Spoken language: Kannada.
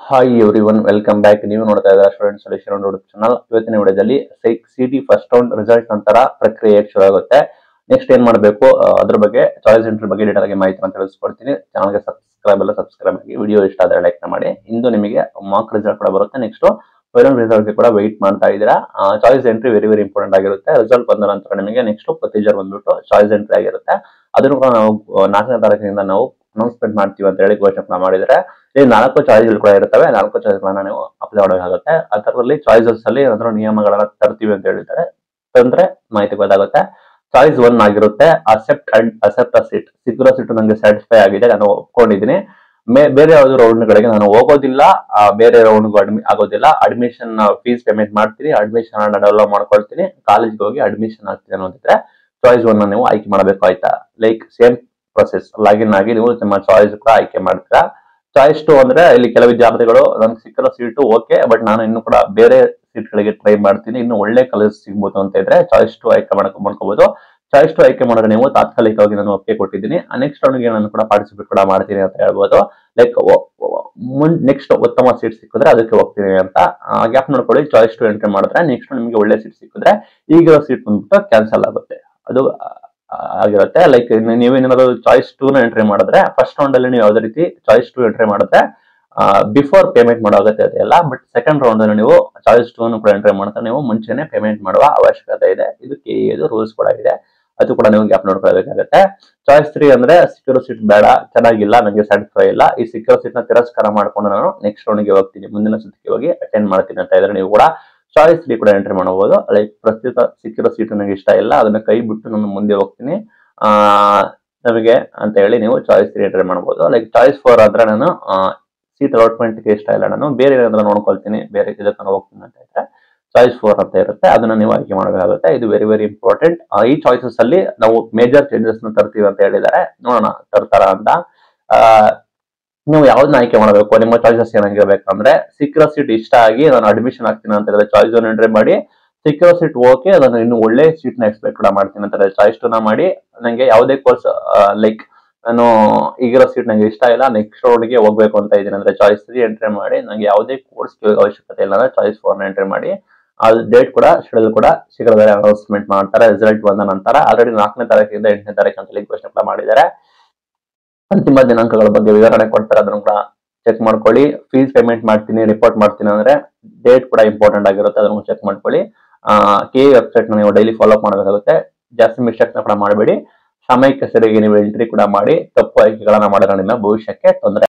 Hi every one, welcome back. ನೀವು ನೋಡ್ತಾ ಇದ್ದಾರೆ ಸ್ಟೂಡೆಂಟ್ ಸೊಲ್ಯೂಷನ್ ಯೂಟ್ಯೂಬ್ ಚಾನಲ್. ಇವತ್ತಿನ ವಿಡಿಯೋದಲ್ಲಿ ಸಿಟಿ ಫಸ್ಟ್ ರೌಂಡ್ ರಿಸಲ್ಟ್ ನಂತರ ಪ್ರಕ್ರಿಯೆ ಶುರು ಆಗುತ್ತೆ. ನೆಕ್ಸ್ಟ್ ಏನ್ ಮಾಡಬೇಕು ಅದ್ರ ಬಗ್ಗೆ, ಚಾಯ್ಸ್ ಎಂಟ್ರಿ ಬಗ್ಗೆ ಡೀಟೇಲ್ ಆಗಿ ಮಾಹಿತಿ ತಿಳಿಸ್ಕೊಡ್ತೀನಿ. ಚಾನಲ್ಗೆ ಸಬ್ಸ್ಕ್ರೈಬ್ ಆಗಿ, ವಿಡಿಯೋ ಇಷ್ಟ ಆದರೆ ಲೈಕ್ ಮಾಡಿ. ಇಂದು ನಿಮಗೆ ಮಾರ್ಕ್ ರಿಸಲ್ಟ್ ಕೂಡ ಬರುತ್ತೆ. ನೆಕ್ಸ್ಟ್ ಫೈನಲ್ ರಿಸಲ್ಟ್ ಕೂಡ ವೆಯ್ಟ್ ಮಾಡ್ತಾ ಇದ್ದೀರಾ. ಚಾಯ್ಸ್ ಎಂಟ್ರಿ ವೆರಿ ಇಂಪಾರ್ಟೆಂಟ್ ಆಗಿರುತ್ತೆ. ರಿಸಲ್ಟ್ ಬಂದ ನಂತರ ನಿಮಗೆ ನೆಕ್ಸ್ಟ್ ಪ್ರೊಸೀಜರ್ ಬಂದ್ಬಿಟ್ಟು ಚಾಯ್ಸ್ ಎಂಟ್ರಿ ಆಗಿರುತ್ತೆ. ಅದನ್ನು ಕೂಡ ನಾವು 4ನೇ ತಾರೀಕಿನಿಂದ ನಾವು ಅನೌನ್ಸ್ಮೆಂಟ್ ಮಾಡ್ತೀವಿ ಅಂತ ಹೇಳಿ ಘೋಷಣೆ ಮಾಡಿದರೆ, ಈ 4 ಚಾಯ್ಸ್ಗಳು ಕೂಡ ಇರ್ತವೆ. 4 ಚಾಯ್ಸ್ಗಳನ್ನ ನೀವು ಅಪ್ಲೈ ಮಾಡಬೇಕಾಗುತ್ತೆ. ಅದರಲ್ಲಿ ಚಾಯ್ಸಸ್ ಅಲ್ಲಿ ಏನಾದ್ರು ನಿಯಮಗಳನ್ನ ತರ್ತೀವಿ ಅಂತ ಹೇಳಿದ್ದಾರೆ, ತಂದ್ರೆ ಮಾಹಿತಿ ಗೊತ್ತಾಗುತ್ತೆ. ಚಾಯ್ಸ್ 1 ಆಗಿರುತ್ತೆ, ಅಸೆಪ್ಟ್ ಸೀಟ್. ಸಿಕ್ಕಿರೋ ಸೀಟ್ ನನಗೆ ಸ್ಯಾಟಿಸ್ಫೈ ಆಗಿದೆ, ನಾನು ಒಪ್ಕೊಂಡಿದ್ದೀನಿ. ಬೇರೆ ಯಾವ್ದು ರೌಂಡ್ ಗಳಿಗೆ ನಾನು ಹೋಗೋದಿಲ್ಲ, ಬೇರೆ ರೌಂಡ್ ಆಗೋದಿಲ್ಲ. ಅಡ್ಮಿಷನ್ ಫೀಸ್ ಪೇಮೆಂಟ್ ಮಾಡ್ತೀನಿ, ಅಡ್ಮಿಷನ್ ಡೆವಲಪ್ ಮಾಡ್ಕೊಳ್ತೀನಿ, ಕಾಲೇಜ್ಗೆ ಹೋಗಿ ಅಡ್ಮಿಷನ್ ಆಗ್ತೀನಿ ಅನ್ನೋದಿದ್ರೆ ಚಾಯ್ಸ್ 1 ನೀವು ಆಯ್ಕೆ ಮಾಡಬೇಕು. ಆಯ್ತಾ? ಲೈಕ್ ಸೇಮ್ ಪ್ರೊಸೆಸ್, ಲಾಗಿನ್ ಆಗಿ ನೀವು ನಿಮ್ಮ ಚಾಯ್ಸ್ ಕೂಡ ಆಯ್ಕೆ ಮಾಡ್ತೀರಾ. ಚಾಯ್ಸ್ 2 ಅಂದ್ರೆ ಇಲ್ಲಿ ಕೆಲವು ವಿದ್ಯಾರ್ಥಿಗಳು ನನ್ಗೆ ಸಿಕ್ಕಿರೋ ಸೀಟು ಓಕೆ, ಬಟ್ ನಾನು ಇನ್ನು ಕೂಡ ಬೇರೆ ಸೀಟ್ ಗಳಿಗೆ ಟ್ರೈ ಮಾಡ್ತೀನಿ, ಇನ್ನು ಒಳ್ಳೆ ಕಾಲೇಜ್ ಸಿಗ್ಬೋದು ಅಂತ ಇದ್ರೆ ಚಾಯ್ಸ್ 2 ಆಯ್ಕೆ ಮಾಡ್ಕೋಬಹುದು. ಚಾಯ್ಸ್ 2 ಆಯ್ಕೆ ಮಾಡಿದ್ರೆ ನೀವು ತಾತ್ಕಾಲಿಕವಾಗಿ ನಾನು ಒಪ್ಪಿಗೆ ಕೊಟ್ಟಿದ್ದೀನಿ, ನೆಕ್ಸ್ಟ್ ರೌಂಡ್ಗೆ ನಾನು ಕೂಡ ಪಾರ್ಟಿಸಿಪೇಟ್ ಕೂಡ ಮಾಡ್ತೀನಿ ಅಂತ ಹೇಳ್ಬೋದು. ಲೈಕ್ ನೆಕ್ಸ್ಟ್ ಉತ್ತಮ ಸೀಟ್ ಸಿಕ್ಕಿದ್ರೆ ಅದಕ್ಕೆ ಹೋಗ್ತೀನಿ ಅಂತ ಗ್ಯಾಪ್ ನೋಡ್ಕೊಳ್ಳಿ. ಚಾಯ್ಸ್ 2 ಎಂಟ್ರಿ ಮಾಡಿದ್ರೆ ನೆಕ್ಸ್ಟ್ ನಿಮಗೆ ಒಳ್ಳೆ ಸೀಟ್ ಸಿಕ್ಕಿದ್ರೆ ಈಗಿರೋ ಸೀಟ್ ಬಂದ್ಬಿಟ್ಟು ಕ್ಯಾನ್ಸಲ್ ಆಗುತ್ತೆ, ಅದು ಆಗಿರುತ್ತೆ. ಲೈಕ್ ನೀವೇನಾದ್ರು ಚಾಯ್ಸ್ 2 ನ ಎಂಟ್ರಿ ಮಾಡಿದ್ರೆ ಫಸ್ಟ್ ರೌಂಡ್ ಅಲ್ಲಿ ನೀವು ಯಾವುದೇ ರೀತಿ ಚಾಯ್ಸ್ 2 ಎಂಟ್ರಿ ಮಾಡಿದ್ರೆ ಬಿಫೋರ್ ಪೇಮೆಂಟ್ ಮಾಡೋ ಅಗತ್ಯತೆ ಇಲ್ಲ. ಬಟ್ ಸೆಕೆಂಡ್ ರೌಂಡ್ ಅಲ್ಲಿ ನೀವು ಚಾಯ್ಸ್ 2 ಕೂಡ ಎಂಟ್ರಿ ಮಾಡಿದ್ರೆ ನೀವು ಮುಂಚೆನೆ ಪೇಮೆಂಟ್ ಮಾಡುವ ಅವಶ್ಯಕತೆ ಇದೆ. ಇದು ರೂಲ್ಸ್ ಕೂಡ ಇದೆ, ಅದು ಕೂಡ ನೀವು ಗ್ಯಾಪ್ ನೋಡ್ಕೊಳ್ಬೇಕಾಗುತ್ತೆ. ಚಾಯ್ಸ್ 3 ಅಂದ್ರೆ ಸಿಕ್ಕಿರೋ ಸೀಟ್ ಬೇಡ, ಚೆನ್ನಾಗಿಲ್ಲ, ನನಗೆ ಸ್ಯಾಟಿಸ್ಫೈ ಇಲ್ಲ, ಈ ಸಿಕ್ಕಿರೋ ಸೀಟ್ ನ ತಿರಸ್ಕಾರ ಮಾಡ್ಕೊಂಡು ನಾನು ನೆಕ್ಸ್ಟ್ ರೌಂಡ್ಗೆ ಹೋಗ್ತೀನಿ, ಮುಂದಿನ ಸುತ್ತಿಗೆ ಹೋಗಿ ಅಟೆಂಡ್ ಮಾಡ್ತೀನಿ ಅಂತ ಇದ್ರೆ ನೀವು ಕೂಡ ಚಾಯ್ಸ್ 3 ಕೂಡ ಎಂಟ್ರಿ ಮಾಡಬಹುದು. ಲೈಕ್ ಪ್ರಸ್ತುತ ಸಿಕ್ಕಿರೋ ಸೀಟ್ ನನಗೆ ಇಷ್ಟ ಇಲ್ಲ, ಅದನ್ನ ಕೈ ಬಿಟ್ಟು ನಾನು ಮುಂದೆ ಹೋಗ್ತೀನಿ ನಮಗೆ ಅಂತ ಹೇಳಿ ನೀವು ಚಾಯ್ಸ್ 3 ಎಂಟ್ರಿ ಮಾಡಬಹುದು. ಲೈಕ್ ಚಾಯ್ಸ್ 4 ಆದ್ರೆ ನಾನು ಸೀಟ್ ಅಲಾಟ್ಮೆಂಟ್ ಗೆ ಇಷ್ಟ ಇಲ್ಲ, ನಾನು ಬೇರೆ ಏನಾದ್ರು ನೋಡ್ಕೊಳ್ತೀನಿ, ಬೇರೆ ಇದಕ್ಕೆ ಹೋಗ್ತೀನಿ ಅಂತ ಇದ್ರೆ ಚಾಯ್ಸ್ 4 ಅಂತ ಇರುತ್ತೆ, ಅದನ್ನ ನೀವು ಆಯ್ಕೆ ಮಾಡಬೇಕಾಗುತ್ತೆ. ಇದು ವೆರಿ ಇಂಪಾರ್ಟೆಂಟ್. ಈ ಚಾಯ್ಸಸ್ ಅಲ್ಲಿ ನಾವು ಮೇಜರ್ ಚೇಂಜಸ್ ನ ತರ್ತೀವಿ ಅಂತ ಹೇಳಿದ್ದಾರೆ, ನೋಡೋಣ ತರ್ತಾರ ಅಂತ. ನೀವು ಯಾವ್ದನ್ನ ಆಯ್ಕೆ ಮಾಡಬೇಕು, ನಿಮ್ಮ ಚಾಯ್ಸಸ್ ಏನಾಗಿರ್ಬೇಕಂದ್ರೆ ಸಿಕ್ಕಿರೋ ಸೀಟ್ ಇಷ್ಟ ಆಗಿ ನಾನು ಅಡ್ಮಿಷನ್ ಆಗ್ತೀನಿ ಅಂತ ಹೇಳಿದ್ರೆ ಚಾಯ್ಸ್ 1 ಎಂಟ್ರಿ ಮಾಡಿ. ಸಿಕ್ಕಿರೋ ಸೀಟ್ ಓಕೆ, ನಾನು ಇನ್ನು ಒಳ್ಳೆ ಸೀಟ್ ನ ಎಕ್ಸ್ಪೆಕ್ಟ್ ಕೂಡ ಮಾಡ್ತೀನಿ ಅಂತ ಹೇಳಿದ್ರೆ ಚಾಯ್ಸ್ 2 ನ ಮಾಡಿ. ನಂಗೆ ಯಾವುದೇ ಕೋರ್ಸ್ ಲೈಕ್ ನಾನು ಈಗಿರೋ ಸೀಟ್ ನಂಗೆ ಇಷ್ಟ ಇಲ್ಲ, ನೆಕ್ಸ್ಟ್ ರೌಂಡ್ಗೆ ಹೋಗ್ಬೇಕು ಅಂತ ಇದ್ದೀನಿ ಅಂದ್ರೆ ಚಾಯ್ಸ್ 3 ಎಂಟ್ರಿ ಮಾಡಿ. ನಂಗೆ ಯಾವುದೇ ಕೋರ್ಸ್ ಅವಶ್ಯಕತೆ ಇಲ್ಲ ಅಂದ್ರೆ ಚಾಯ್ಸ್ 4 ನ ಎಂಟ್ರಿ ಮಾಡಿ. ಅದು ಡೇಟ್ ಕೂಡ ಶೆಡ್ಯೂಲ್ ಕೂಡ ಶೀಘ್ರದಲ್ಲೇ ಅನೌನ್ಸ್ಮೆಂಟ್ ಮಾಡ್ತಾರೆ ರಿಸಲ್ಟ್ ಬಂದ ನಂತರ. ಆಲ್ರೆಡಿ 4ನೇ ತಾರೀಕಿಂದ 8ನೇ ತಾರೀಕು ಅಂತ ಘೋಷಣೆ ಕೂಡ ಮಾಡಿದ್ದಾರೆ. ಅಂತಿಮ ದಿನಾಂಕಗಳ ಬಗ್ಗೆ ವಿವರಣೆ ಕೊಡ್ತಾರೆ, ಅದನ್ನು ಕೂಡ ಚೆಕ್ ಮಾಡ್ಕೊಳ್ಳಿ. ಫೀಸ್ ಪೇಮೆಂಟ್ ಮಾಡ್ತೀನಿ, ರಿಪೋರ್ಟ್ ಮಾಡ್ತೀನಿ ಅಂದ್ರೆ ಡೇಟ್ ಕೂಡ ಇಂಪಾರ್ಟೆಂಟ್ ಆಗಿರುತ್ತೆ, ಅದನ್ನು ಚೆಕ್ ಮಾಡ್ಕೊಳ್ಳಿ. ಕೆ ವೆಬ್ಸೈಟ್ ನ ನೀವು ಡೈಲಿ ಫಾಲೋ ಅಪ್ ಮಾಡಬೇಕಾಗುತ್ತೆ. ಜಾಸ್ತಿ ಮಿಸ್ಟೇಕ್ಸ್ ಕೂಡ ಮಾಡಬೇಡಿ. ಸಮಯಕ್ಕೆ ಸರಿಯಾಗಿ ನೀವು ಎಂಟ್ರಿ ಕೂಡ ಮಾಡಿ. ತಪ್ಪು ಆಯ್ಕೆಗಳನ್ನ ಮಾಡಿದ್ರೆ ನಿಮ್ಮ ಭವಿಷ್ಯಕ್ಕೆ ತೊಂದರೆ